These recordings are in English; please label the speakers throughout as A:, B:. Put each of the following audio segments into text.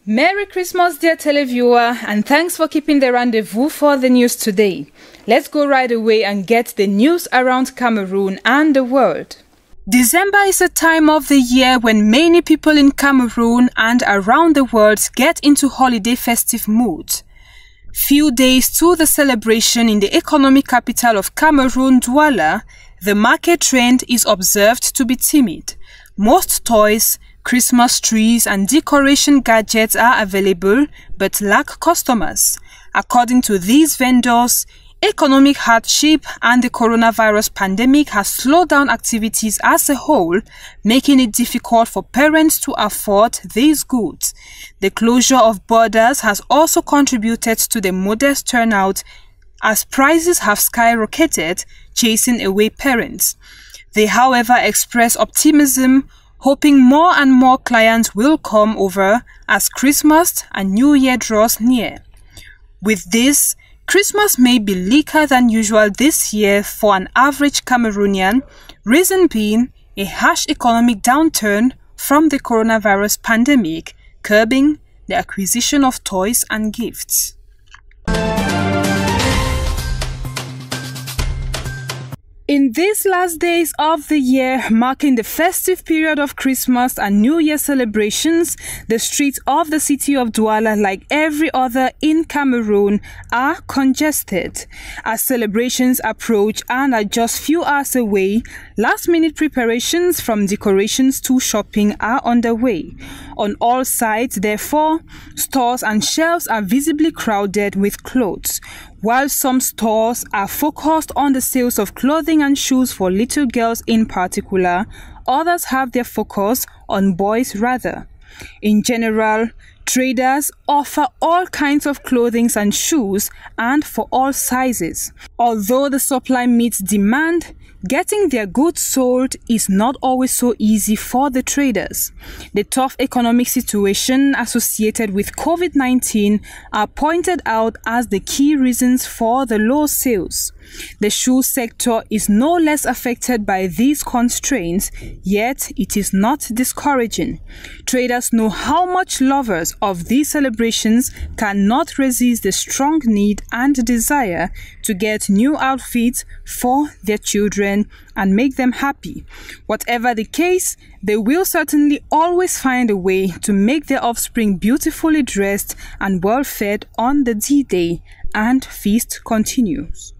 A: Merry Christmas, dear televiewer, and thanks for keeping the rendezvous for the news today. Let's go right away and get the news around Cameroon and the world. December is a time of the year when many people in Cameroon and around the world get into holiday festive mood. Few days to the celebration in the economic capital of Cameroon, Douala, the market trend is observed to be timid. Most toys, Christmas trees and decoration gadgets are available but lack customers. According to these vendors, economic hardship and the coronavirus pandemic has slowed down activities as a whole, making it difficult for parents to afford these goods. The closure of borders has also contributed to the modest turnout as prices have skyrocketed, chasing away parents. They, however, express optimism, hoping more and more clients will come over as Christmas and New Year draws near. With this, Christmas may be bleaker than usual this year for an average Cameroonian, reason being a harsh economic downturn from the coronavirus pandemic, curbing the acquisition of toys and gifts. In these last days of the year, marking the festive period of Christmas and New Year celebrations, the streets of the city of Douala, like every other in Cameroon, are congested. As celebrations approach and are just few hours away, last-minute preparations from decorations to shopping are underway. On all sides, therefore, stores and shelves are visibly crowded with clothes. While some stores are focused on the sales of clothing and shoes for little girls in particular, others have their focus on boys rather. In general, traders offer all kinds of clothing and shoes and for all sizes. Although the supply meets demand, getting their goods sold is not always so easy for the traders. The tough economic situation associated with COVID-19 are pointed out as the key reasons for the low sales. The shoe sector is no less affected by these constraints, yet it is not discouraging. Traders know how much lovers of these celebrations cannot resist the strong need and desire to get new outfits for their children and make them happy. Whatever the case, they will certainly always find a way to make their offspring beautifully dressed and well fed on the D-Day, and feast continues.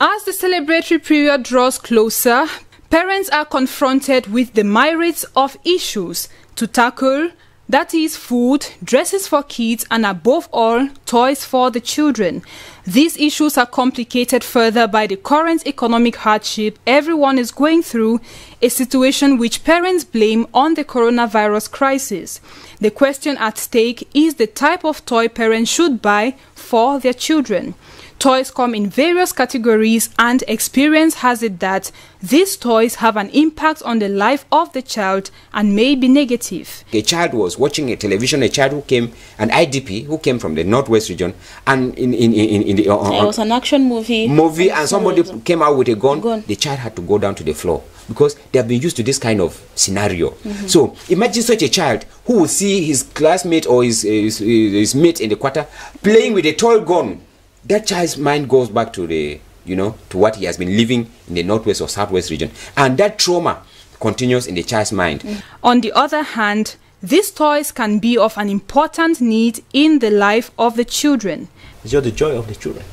A: As the celebratory period draws closer, parents are confronted with the myriad of issues to tackle, that is food, dresses for kids, and above all, toys for the children. These issues are complicated further by the current economic hardship everyone is going through, a situation which parents blame on the coronavirus crisis. The question at stake is the type of toy parents should buy for their children. Toys come in various categories, and experience has it that these toys have an impact on the life of the child and may be negative.
B: A child was watching a television, a child who came, an IDP who came from the Northwest region, and it
C: was an action movie,
B: and somebody came out with a gun. The child had to go down to the floor because they have been used to this kind of scenario. So imagine such a child who will see his classmate or his mate in the quarter playing with a toy gun. That child's mind goes back to the, to what he has been living in the Northwest or Southwest region. And that trauma continues in the child's mind.
A: On the other hand, these toys can be of an important need in the life of the children.
D: It's just the joy of the children.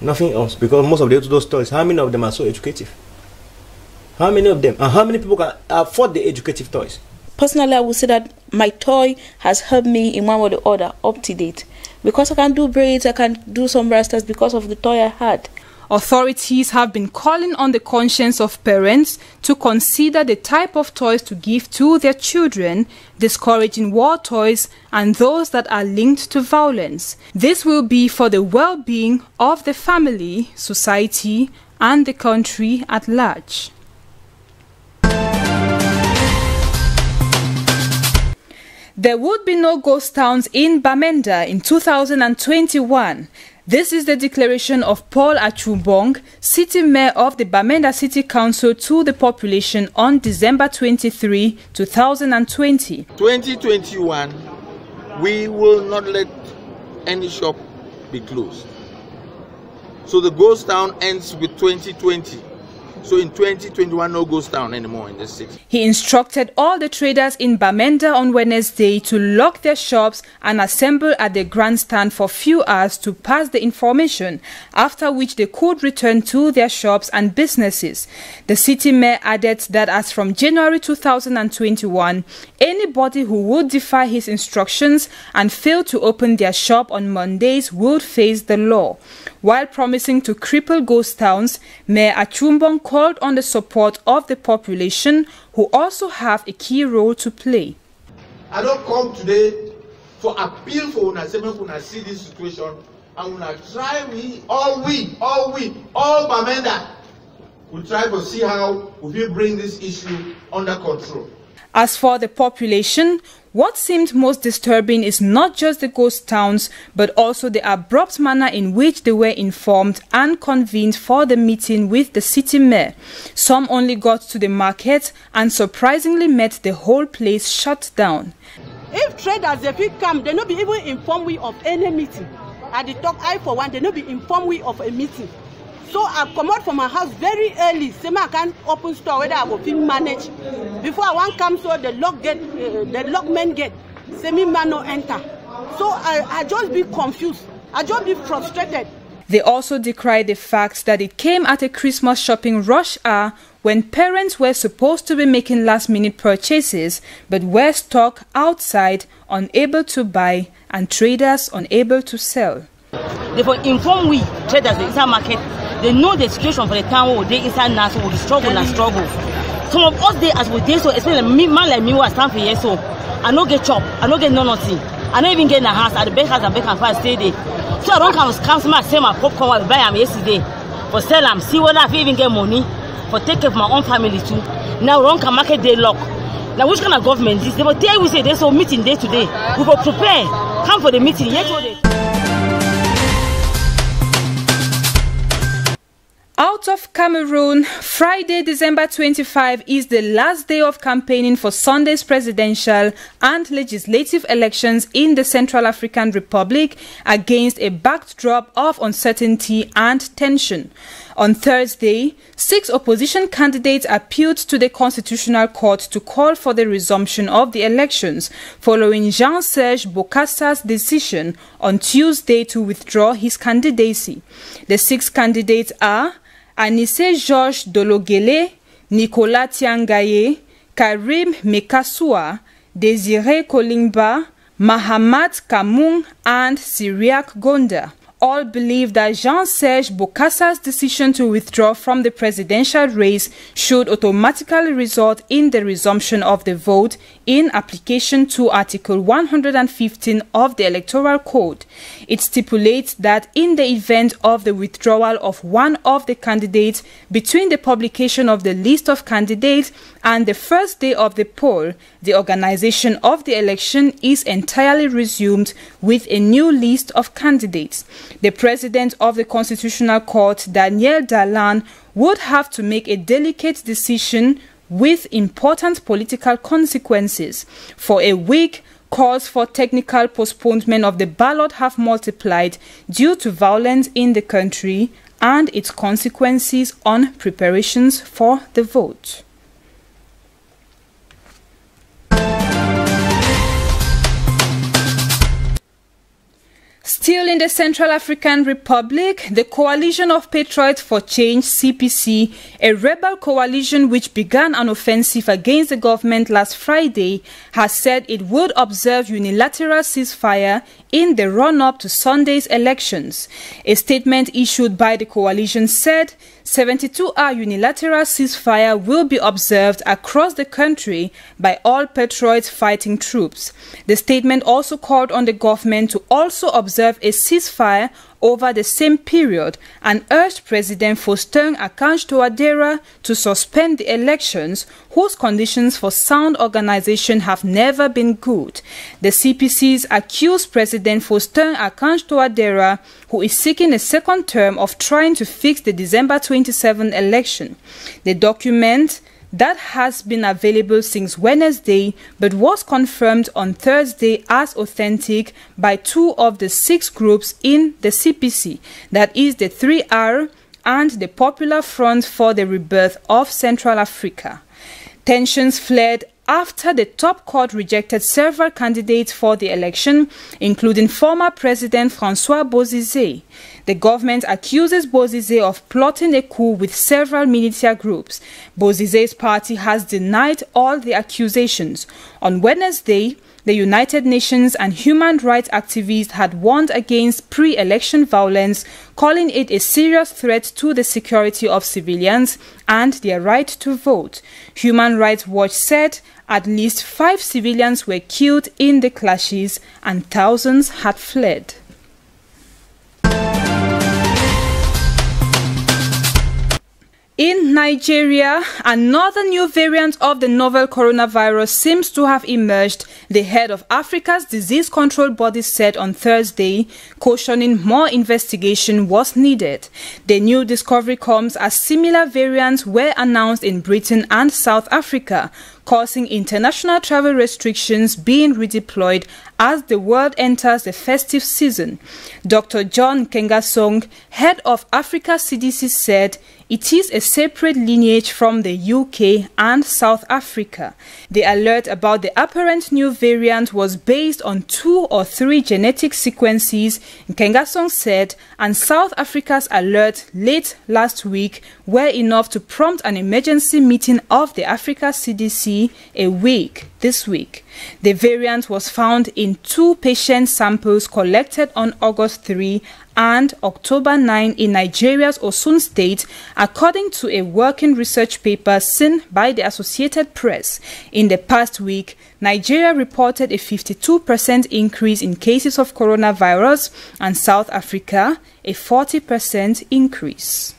D: Nothing else. Because most of those toys, how many of them are so educative? How many of them? And how many people can afford the educative toys?
C: Personally, I would say that my toy has helped me in one way or the other up to date. Because I can do braids, I can do some rastas because of the toy I had.
A: Authorities have been calling on the conscience of parents to consider the type of toys to give to their children, discouraging war toys and those that are linked to violence. This will be for the well-being of the family, society, and the country at large. There would be no ghost towns in Bamenda in 2021. This is the declaration of Paul Achumbong, City Mayor of the Bamenda City Council, to the population on December 23, 2020.
E: 2021, we will not let any shop be closed. So the ghost town ends with 2020. So in 2021, no ghost town anymore in this city.
A: He instructed all the traders in Bamenda on Wednesday to lock their shops and assemble at the grandstand for a few hours to pass the information, after which they could return to their shops and businesses. The city mayor added that as from January 2021, anybody who would defy his instructions and fail to open their shop on Mondays would face the law. While promising to cripple ghost towns, Mayor Achumbong called on the support of the population, who also have a key role to play.
E: I don't come today for appeal for una say make una see this situation and una try all Bamenda we try to see how we will bring this issue under control.
A: As for the population, what seemed most disturbing is not just the ghost towns, but also the abrupt manner in which they were informed and convened for the meeting with the city mayor. Some only got to the market and surprisingly met the whole place shut down.
F: If traders, if we come, they not be even informed we of any meeting. At the talk, I for one, they not be informed we of a meeting. So I come out from my house very early. Say I can open store whether I will feel manage. Before I want come, so the lockman gate. Say me man no enter. So I just be confused. I just be frustrated.
A: They also decried the fact that it came at a Christmas shopping rush hour when parents were supposed to be making last-minute purchases, but were stuck outside, unable to buy, and traders unable to sell.
G: Therefore, inform we traders inside market. They know the situation for the town where they inside now, so we struggle and struggle. Some of us they as we did so, especially me, man like me who has stand for years, so I no get chop, I no get nothing. I don't even get in the house at the baker's and bake and fast stay there. So I don't come say my popcorn I buy them yesterday for sell them, see whether I even get money for take care of my own family too. Now run can market day lock. Now which kind of government is? They will tell we say there's a meeting day today. We will prepare, come for the meeting. Yes,
A: out of Cameroon, Friday, December 25 is the last day of campaigning for Sunday's presidential and legislative elections in the Central African Republic against a backdrop of uncertainty and tension. On Thursday, 6 opposition candidates appealed to the Constitutional Court to call for the resumption of the elections following Jean-Serge Bokassa's decision on Tuesday to withdraw his candidacy. The 6 candidates are Anissé Georges Dologele, Nicolas Tiangaye, Karim Mekassoua, Désiré Kolingba, Mahamat Kamung, and Syriac Gonda. All believe that Jean-Serge Bokassa's decision to withdraw from the presidential race should automatically result in the resumption of the vote in application to Article 115 of the Electoral Code. It stipulates that in the event of the withdrawal of one of the candidates between the publication of the list of candidates and the first day of the poll, the organization of the election is entirely resumed with a new list of candidates. The President of the Constitutional Court, Daniel Dalan, would have to make a delicate decision with important political consequences. For a week, calls for technical postponement of the ballot have multiplied due to violence in the country and its consequences on preparations for the vote. Still in the Central African Republic, the Coalition of Patriots for Change, CPC, a rebel coalition which began an offensive against the government last Friday, has said it would observe unilateral ceasefire in the run-up to Sunday's elections. A statement issued by the coalition said 72-hour unilateral ceasefire will be observed across the country by all patriots fighting troops. The statement also called on the government to also observe a ceasefire over the same period and urged President Faustin Archange Touadera to suspend the elections, whose conditions for sound organization have never been good. The CPCs accused President Faustin Archange Touadera, who is seeking a second term, of trying to fix the December 27 election. The document that has been available since Wednesday but was confirmed on Thursday as authentic by 2 of the 6 groups in the CPC, that is the 3R and the Popular Front for the Rebirth of Central Africa. Tensions flared after the top court rejected several candidates for the election, including former President Francois Bozizé. The government accuses Bozizé of plotting a coup with several militia groups. Bozizé's party has denied all the accusations. On Wednesday, the United Nations and human rights activists had warned against pre-election violence, calling it a serious threat to the security of civilians and their right to vote. Human Rights Watch said at least 5 civilians were killed in the clashes and thousands had fled. In Nigeria, another new variant of the novel coronavirus seems to have emerged, the head of Africa's disease control body said on Thursday, cautioning more investigation was needed. The new discovery comes as similar variants were announced in Britain and South Africa, causing international travel restrictions being redeployed as the world enters the festive season. Dr. John Nkengasong, head of Africa CDC, said it is a separate lineage from the UK and South Africa. The alert about the apparent new variant was based on 2 or 3 genetic sequences, Nkengasong said, and South Africa's alert late last week were enough to prompt an emergency meeting of the Africa CDC this week. The variant was found in 2 patient samples collected on August 3 and October 9 in Nigeria's Osun State, according to a working research paper seen by the Associated Press. In the past week, Nigeria reported a 52% increase in cases of coronavirus and South Africa a 40% increase.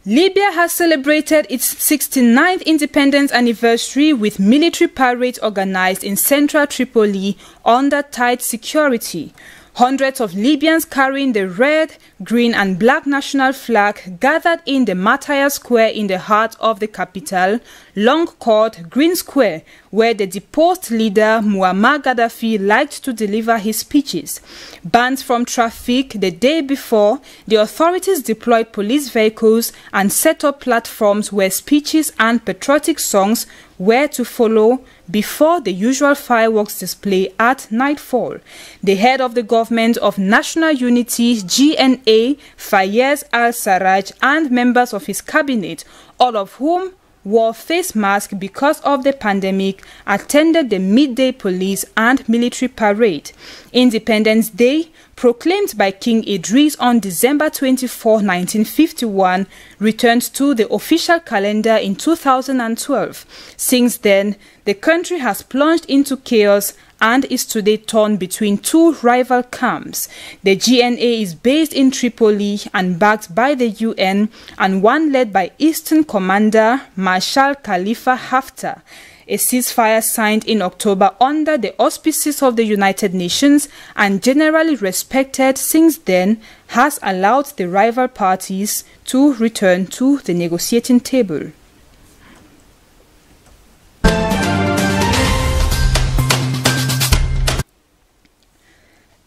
A: Libya has celebrated its 69th independence anniversary with military parades organized in central Tripoli under tight security. Hundreds of Libyans carrying the red, green and black national flag gathered in the Mataya Square in the heart of the capital, long called Green Square, where the deposed leader Muammar Gaddafi liked to deliver his speeches. Banned from traffic the day before, the authorities deployed police vehicles and set up platforms where speeches and patriotic songs were to follow before the usual fireworks display at nightfall. The head of the Government of National Unity, GNA, Fayez al-Sarraj, and members of his cabinet, all of whom wore face masks because of the pandemic, attended the midday police and military parade. Independence Day, proclaimed by King Idris on December 24, 1951, returned to the official calendar in 2012. Since then, the country has plunged into chaos and is today torn between 2 rival camps. The GNA is based in Tripoli and backed by the UN, and one led by Eastern Commander Marshal Khalifa Haftar. A ceasefire signed in October under the auspices of the United Nations and generally respected since then has allowed the rival parties to return to the negotiating table.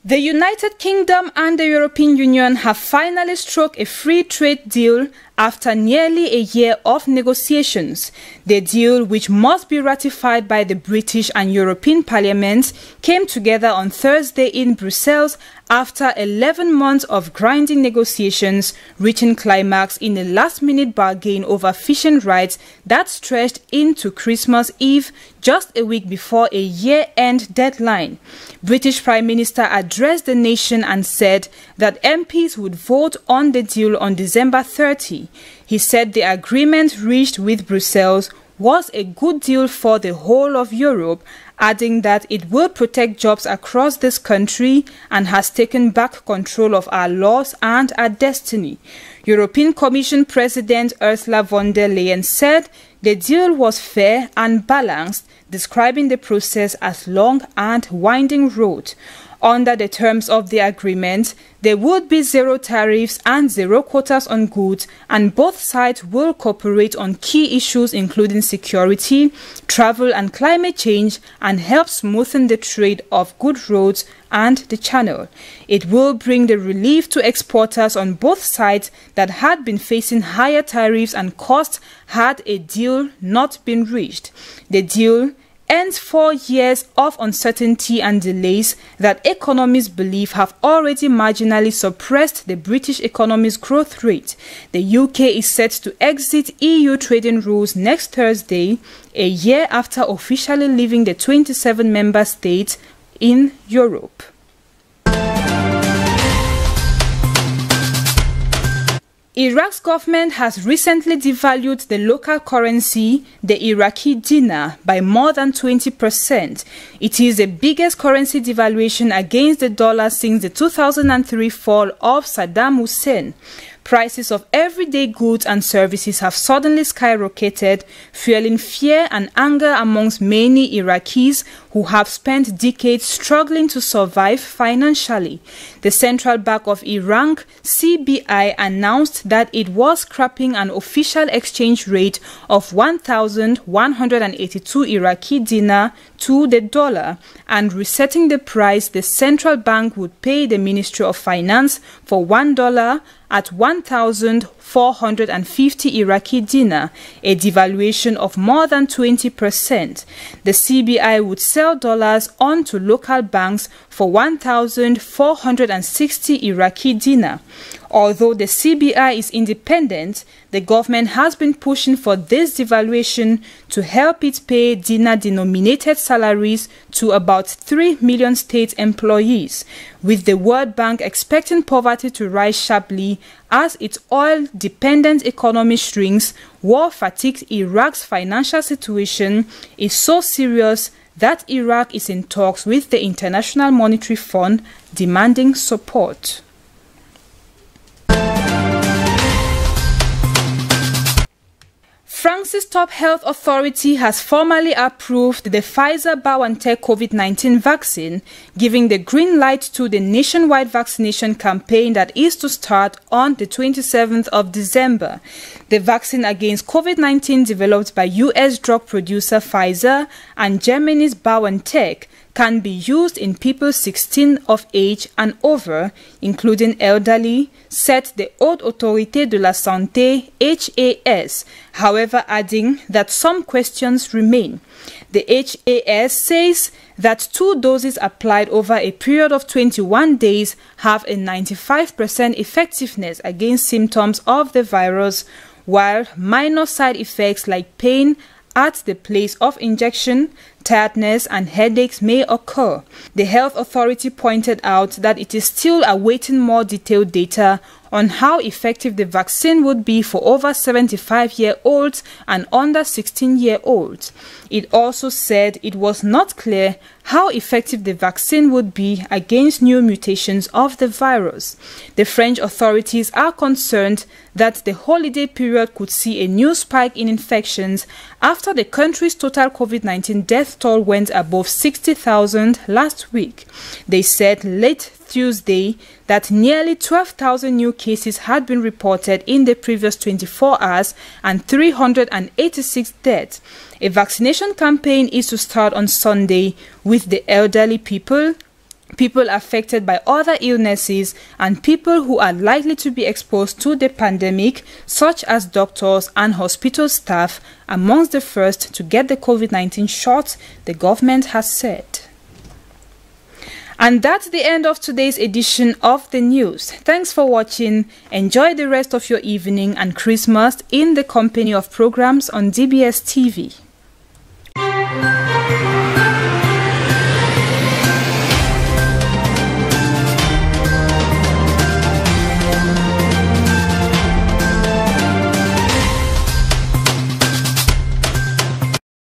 A: The United Kingdom and the European Union have finally struck a free trade deal after nearly a year of negotiations. The deal, which must be ratified by the British and European parliaments, came together on Thursday in Brussels after 11 months of grinding negotiations, reaching climax in a last-minute bargain over fishing rights that stretched into Christmas Eve, just a week before a year-end deadline. British Prime Minister addressed the nation and said that MPs would vote on the deal on December 30. He said the agreement reached with Brussels was a good deal for the whole of Europe, adding that it will protect jobs across this country and has taken back control of our laws and our destiny. European Commission President Ursula von der Leyen said the deal was fair and balanced, describing the process as long and winding road. Under the terms of the agreement, there would be zero tariffs and zero quotas on goods, and both sides will cooperate on key issues including security, travel and climate change, and help smoothen the trade of good roads and the channel. It will bring the relief to exporters on both sides that had been facing higher tariffs and costs had a deal not been reached. The deal ends 4 years of uncertainty and delays that economists believe have already marginally suppressed the British economy's growth rate. The UK is set to exit EU trading rules next Thursday, a year after officially leaving the 27 member states in Europe. Iraq's government has recently devalued the local currency, the Iraqi dinar, by more than 20%. It is the biggest currency devaluation against the dollar since the 2003 fall of Saddam Hussein. Prices of everyday goods and services have suddenly skyrocketed, fueling fear and anger amongst many Iraqis who have spent decades struggling to survive financially. The Central Bank of Iran, CBI, announced that it was scrapping an official exchange rate of 1,182 Iraqi dinar to the dollar and resetting the price the central bank would pay the Ministry of Finance for $1 at 1,450 Iraqi dinar, a devaluation of more than 20%. The CBI would sell dollars on to local banks for 1,460 Iraqi dinar. Although the CBI is independent, the government has been pushing for this devaluation to help it pay dinar-denominated salaries to about 3 million state employees, with the World Bank expecting poverty to rise sharply as its oil-dependent economy shrinks. War-fatigued Iraq's financial situation is so serious that Iraq is in talks with the International Monetary Fund demanding support. France's top health authority has formally approved the Pfizer-BioNTech COVID-19 vaccine, giving the green light to the nationwide vaccination campaign that is to start on the 27th of December. The vaccine against COVID-19, developed by U.S. drug producer Pfizer and Germany's BioNTech, can be used in people 16 of age and over, including elderly, said the Haute Autorité de la Santé, HAS, however adding that some questions remain. The HAS says that 2 doses applied over a period of 21 days have a 95% effectiveness against symptoms of the virus, while minor side effects like pain at the place of injection, tiredness and headaches may occur. The health authority pointed out that it is still awaiting more detailed data on how effective the vaccine would be for over 75-year-olds and under 16-year-olds. It also said it was not clear how effective the vaccine would be against new mutations of the virus. The French authorities are concerned that the holiday period could see a new spike in infections after the country's total COVID-19 death toll went above 60,000 last week. They said late Tuesday that nearly 12,000 new cases had been reported in the previous 24 hours and 386 deaths. A vaccination campaign is to start on Sunday with the elderly people affected by other illnesses, and people who are likely to be exposed to the pandemic, such as doctors and hospital staff, amongst the first to get the COVID-19 shot, the government has said. And that's the end of today's edition of the news. Thanks for watching. Enjoy the rest of your evening and Christmas in the company of programs on DBS TV.